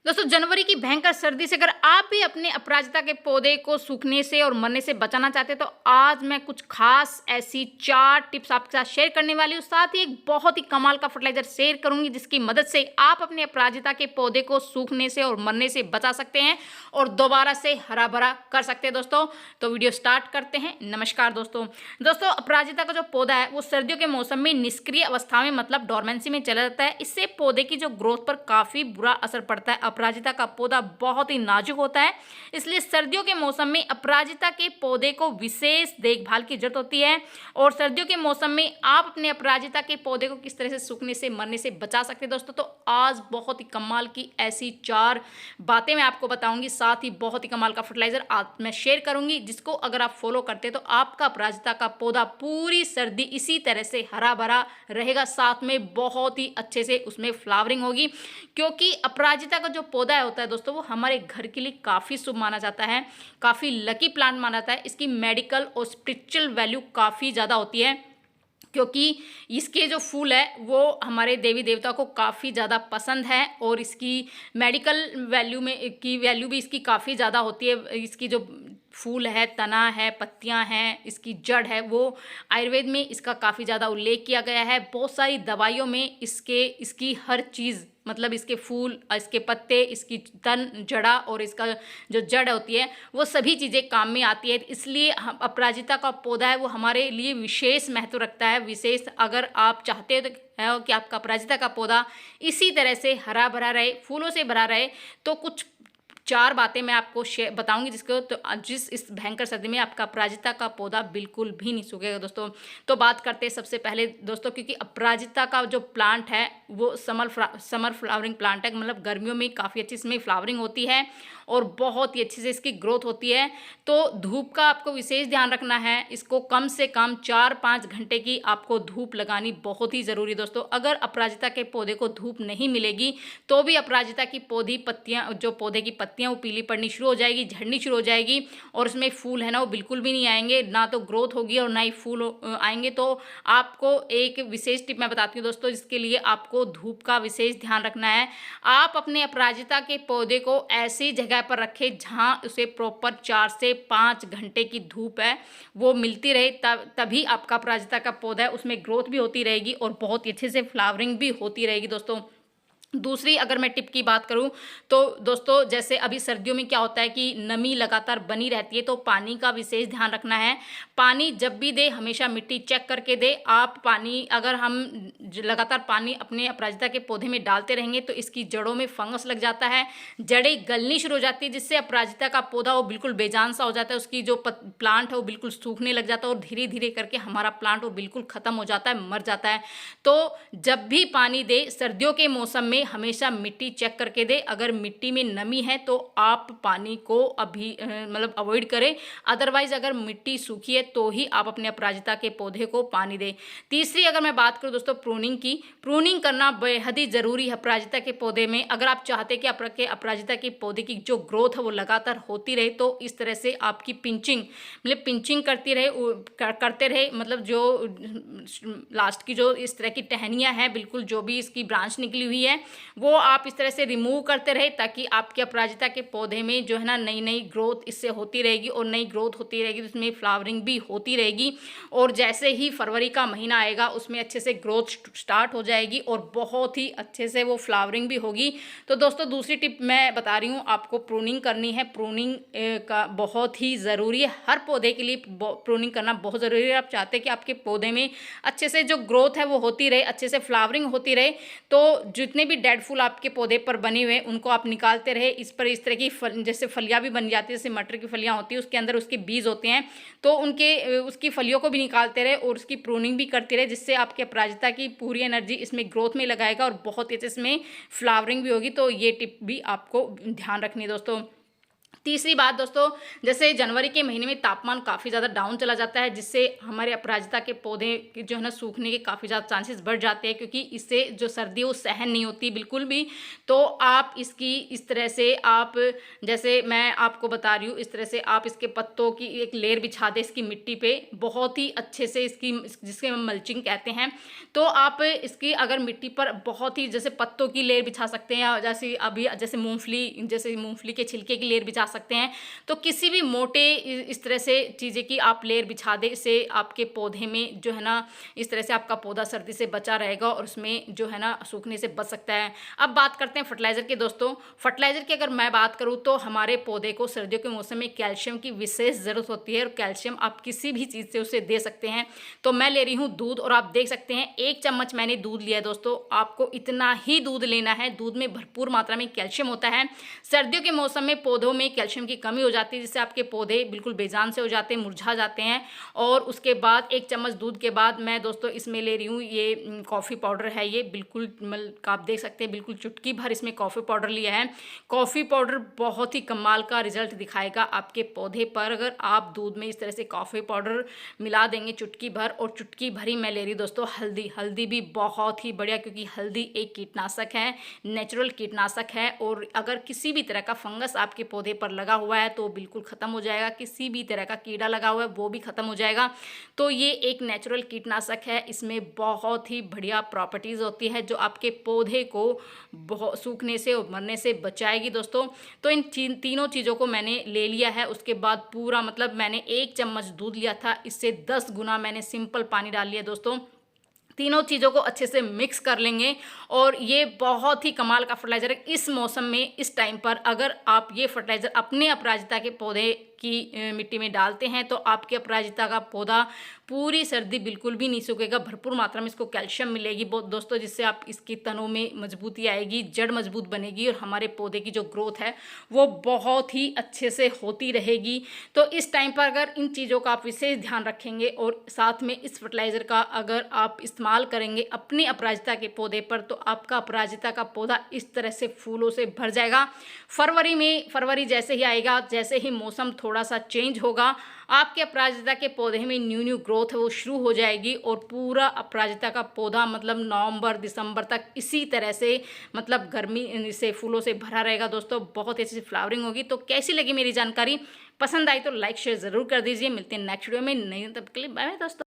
दोस्तों जनवरी की भयंकर सर्दी से अगर आप भी अपने अपराजिता के पौधे को सूखने से और मरने से बचाना चाहते हैं तो आज मैं कुछ खास ऐसी 4 टिप्स आपके साथ शेयर करने वाली हूँ। साथ ही एक बहुत ही कमाल का फर्टिलाइजर शेयर करूंगी जिसकी मदद से आप अपने अपराजिता के पौधे को सूखने से और मरने से बचा सकते हैं और दोबारा से हरा भरा कर सकते हैं। दोस्तों तो वीडियो स्टार्ट करते हैं। नमस्कार दोस्तों। अपराजिता का जो पौधा है वो सर्दियों के मौसम में निष्क्रिय अवस्था में मतलब डोरमेंसी में चला जाता है। इससे पौधे की जो ग्रोथ पर काफी बुरा असर पड़ता है। अपराजिता का पौधा बहुत ही नाजुक होता है, इसलिए सर्दियों के मौसम में अपराजिता के पौधे को विशेष देखभाल की जरूरत होती है। और सर्दियों के मौसम में आप अपने अपराजिता के पौधे को किस तरह से सूखने से मरने से बचा सकते हैं दोस्तों, तो आज बहुत ही कमाल की ऐसी 4 बातें मैं आपको बताऊंगी। साथ ही बहुत ही कमाल का फर्टिलाइजर आज मैं शेयर करूंगी जिसको अगर आप फॉलो करते हैं तो आपका अपराजिता का पौधा पूरी सर्दी इसी तरह से हरा भरा रहेगा। साथ में बहुत ही अच्छे से उसमें फ्लावरिंग होगी, क्योंकि अपराजिता का जो पौधा होता है दोस्तों वो हमारे घर के लिए काफ़ी शुभ माना जाता है, काफ़ी लकी प्लांट माना जाता है। इसकी मेडिकल और स्पिरिचुअल वैल्यू काफ़ी ज़्यादा होती है, क्योंकि इसके जो फूल है वो हमारे देवी देवता को काफ़ी ज़्यादा पसंद है और इसकी मेडिकल वैल्यू में की वैल्यू भी इसकी काफ़ी ज़्यादा होती है। इसकी जो फूल है, तना है, पत्तियां हैं, इसकी जड़ है, वो आयुर्वेद में इसका काफ़ी ज़्यादा उल्लेख किया गया है। बहुत सारी दवाइयों में इसकी हर चीज़ मतलब इसके फूल, इसके पत्ते, इसकी तन, जड़ा और इसका जो जड़ होती है वो सभी चीज़ें काम में आती है। इसलिए हम अपराजिता का पौधा है वो हमारे लिए विशेष महत्व रखता है। विशेष अगर आप चाहते हो तो कि आपका अपराजिता का पौधा इसी तरह से हरा भरा रहे, फूलों से भरा रहे, तो कुछ 4 बातें मैं आपको बताऊंगी जिसको तो जिस इस भयंकर सर्दी में आपका अपराजिता का पौधा बिल्कुल भी नहीं सूखेगा दोस्तों। तो बात करते हैं सबसे पहले दोस्तों, क्योंकि अपराजिता का जो प्लांट है वो समर फ्लावरिंग प्लांट है, मतलब गर्मियों में काफ़ी अच्छी इसमें फ्लावरिंग होती है और बहुत ही अच्छी से इसकी ग्रोथ होती है। तो धूप का आपको विशेष ध्यान रखना है। इसको कम से कम 4-5 घंटे की आपको धूप लगानी बहुत ही ज़रूरी है दोस्तों। अगर अपराजिता के पौधे को धूप नहीं मिलेगी तो भी अपराजिता की पौधे की पत्तियां वो पीली पड़नी शुरू हो जाएगी, झड़नी शुरू हो जाएगी और उसमें फूल है ना वो बिल्कुल भी नहीं आएंगे, ना तो ग्रोथ होगी और ना ही फूल आएंगे। तो आपको एक विशेष टिप मैं बताती हूँ दोस्तों, जिसके लिए आपको धूप का विशेष ध्यान रखना है। आप अपने अपराजिता के पौधे को ऐसी जगह पर रखें जहां उसे प्रॉपर 4 से 5 घंटे की धूप है वो मिलती रहे, तभी आपका अपराजिता का पौधा है उसमें ग्रोथ भी होती रहेगी और बहुत ही अच्छे से फ्लावरिंग भी होती रहेगी दोस्तों। दूसरी अगर मैं टिप की बात करूं तो दोस्तों, जैसे अभी सर्दियों में क्या होता है कि नमी लगातार बनी रहती है, तो पानी का विशेष ध्यान रखना है। पानी जब भी दे हमेशा मिट्टी चेक करके दे। आप पानी अगर हम लगातार पानी अपने अपराजिता के पौधे में डालते रहेंगे तो इसकी जड़ों में फंगस लग जाता है, जड़ें गलनी शुरू हो जाती है, जिससे अपराजिता का पौधा वो बिल्कुल बेजान सा हो जाता है। उसकी जो प्लांट है वो बिल्कुल सूखने लग जाता है और धीरे धीरे करके हमारा प्लांट वो बिल्कुल ख़त्म हो जाता है, मर जाता है। तो जब भी पानी दे सर्दियों के मौसम में हमेशा मिट्टी चेक करके दे। अगर मिट्टी में नमी है तो आप पानी को अभी मतलब अवॉइड करें, अदरवाइज अगर मिट्टी सूखी है तो ही आप अपने अपराजिता के पौधे को पानी दें। तीसरी अगर मैं बात करूं दोस्तों प्रूनिंग की, प्रूनिंग करना बेहद ही ज़रूरी है अपराजिता के पौधे में। अगर आप चाहते हैं कि आपके अपराजिता के पौधे की जो ग्रोथ है वो लगातार होती रहे तो इस तरह से आपकी पिंचिंग करते रहे, मतलब जो लास्ट की जो इस तरह की टहनियाँ हैं, बिल्कुल जो भी इसकी ब्रांच निकली हुई है वो आप इस तरह से रिमूव करते रहे, ताकि आपके अपराजिता के पौधे में जो है ना नई नई ग्रोथ इससे होती रहेगी और नई ग्रोथ होती रहेगी तो उसमें फ्लावरिंग भी होती रहेगी। और जैसे ही फरवरी का महीना आएगा उसमें अच्छे से ग्रोथ स्टार्ट हो जाएगी और बहुत ही अच्छे से वो फ्लावरिंग भी होगी। तो दोस्तों दूसरी टिप मैं बता रही हूँ, आपको प्रूनिंग करनी है। प्रूनिंग का बहुत ही ज़रूरी है, हर पौधे के लिए प्रूनिंग करना बहुत ज़रूरी है। आप चाहते हैं कि आपके पौधे में अच्छे से जो ग्रोथ है वो होती रहे, अच्छे से फ्लावरिंग होती रहे, तो जितने भी डेड फूल आपके पौधे पर बने हुए उनको आप निकालते रहे। इस पर इस तरह की जैसे फलियां भी बन जाती है, जैसे मटर की फलियां होती है उसके अंदर उसके बीज होते हैं, तो उसकी फलियों को भी निकालते रहे और उसकी प्रूनिंग भी करते रहे, जिससे आपके अपराजिता की पूरी एनर्जी इसमें ग्रोथ में लगाएगा और बहुत अच्छे इसमें फ्लावरिंग भी होगी। तो ये टिप भी आपको ध्यान रखनी है दोस्तों। तीसरी बात दोस्तों, जैसे जनवरी के महीने में तापमान काफ़ी ज़्यादा डाउन चला जाता है, जिससे हमारे अपराजिता के पौधे के जो है ना सूखने के काफ़ी ज़्यादा चांसेस बढ़ जाते हैं, क्योंकि इससे जो सर्दी है वो सहन नहीं होती बिल्कुल भी। तो आप इसकी इस तरह से आप, जैसे मैं आपको बता रही हूँ, इस तरह से आप इसके पत्तों की एक लेयर बिछा दें इसकी मिट्टी पे बहुत ही अच्छे से, इसकी जिसके हम मल्चिंग कहते हैं। तो आप इसकी अगर मिट्टी पर बहुत ही जैसे पत्तों की लेयर बिछा सकते हैं, या जैसे अभी जैसे मूंगफली के छिलके की लेयर बिछा सकते हैं। तो किसी भी मोटे इस तरह से चीज़ें की आप लेयर बिछा दें, इससे आपके पौधे में जो है ना इस तरह से आपका पौधा सर्दी से बचा रहेगा और उसमें जो है ना सूखने से बच सकता है। अब बात करते हैं फर्टिलाइज़र की दोस्तों। फर्टिलाइज़र की अगर मैं बात करूँ तो हमारे पौधे को सर्दियों के मौसम में कैल्शियम की विशेष ज़रूरत होती है, और कैल्शियम आप किसी भी चीज़ से उसे दे सकते हैं। तो मैं ले रही हूँ दूध, और आप देख सकते हैं 1 चम्मच मैंने दूध लिया है दोस्तों। आपको इतना ही दूध लेना है, दूध में भरपूर मात्रा में कैल्शियम होता है। सर्दियों के मौसम में पौधों में कैल्शियम की कमी हो जाती है, जिससे आपके पौधे बिल्कुल बेजान से हो जाते हैं, मुरझा जाते हैं। और उसके बाद 1 चम्मच दूध के बाद मैं दोस्तों इसमें ले रही हूँ ये कॉफ़ी पाउडर है, ये बिल्कुल आप देख सकते हैं बिल्कुल चुटकी भर इसमें कॉफ़ी पाउडर लिया है। कॉफ़ी पाउडर बहुत ही कमाल का रिजल्ट दिखाएगा आपके पौधे पर, अगर आप दूध में इस तरह से कॉफ़ी पाउडर मिला देंगे चुटकी भर। और चुटकी भर ही मैं ले रही दोस्तों हल्दी। हल्दी भी बहुत ही बढ़िया, क्योंकि हल्दी एक कीटनाशक है, नेचुरल कीटनाशक है, और अगर किसी भी तरह का फंगस आपके पौधे पर लगा हुआ है तो बिल्कुल ख़त्म हो जाएगा। किसी भी तरह का कीड़ा लगा हुआ है वो भी ख़त्म हो जाएगा। तो ये एक नेचुरल कीटनाशक है, इसमें बहुत ही बढ़िया प्रॉपर्टीज़ होती है जो आपके पौधे को बहुत सूखने से और मरने से बचाएगी दोस्तों। तो इन तीनों चीज़ों को मैंने ले लिया है। उसके बाद पूरा मतलब मैंने 1 चम्मच दूध लिया था, इससे 10 गुना मैंने सिंपल पानी डाल लिया दोस्तों। तीनों चीज़ों को अच्छे से मिक्स कर लेंगे, और ये बहुत ही कमाल का फर्टिलाइज़र है। इस मौसम में इस टाइम पर अगर आप ये फर्टिलाइज़र अपने अपराजिता के पौधे की मिट्टी में डालते हैं तो आपके अपराजिता का पौधा पूरी सर्दी बिल्कुल भी नहीं सूखेगा। भरपूर मात्रा में इसको कैल्शियम मिलेगी दोस्तों, जिससे आप इसकी तनों में मजबूती आएगी, जड़ मजबूत बनेगी, और हमारे पौधे की जो ग्रोथ है वो बहुत ही अच्छे से होती रहेगी। तो इस टाइम पर अगर इन चीज़ों का आप विशेष ध्यान रखेंगे और साथ में इस फर्टिलाइज़र का अगर आप इस्तेमाल करेंगे अपने अपराजिता के पौधे पर, तो आपका अपराजिता का पौधा इस तरह से फूलों से भर जाएगा। फरवरी जैसे ही आएगा, जैसे ही मौसम थोड़ा सा चेंज होगा, आपके अपराजिता के पौधे में न्यू ग्रोथ है वो शुरू हो जाएगी, और पूरा अपराजिता का पौधा मतलब नवंबर दिसंबर तक इसी तरह से मतलब गर्मी से फूलों से भरा रहेगा दोस्तों। बहुत अच्छी फ्लावरिंग होगी। तो कैसी लगी मेरी जानकारी? पसंद आई तो लाइक शेयर ज़रूर कर दीजिए। मिलते हैं नेक्स्ट वीडियो में, नहीं तब के लिए बाय बाय दोस्तों।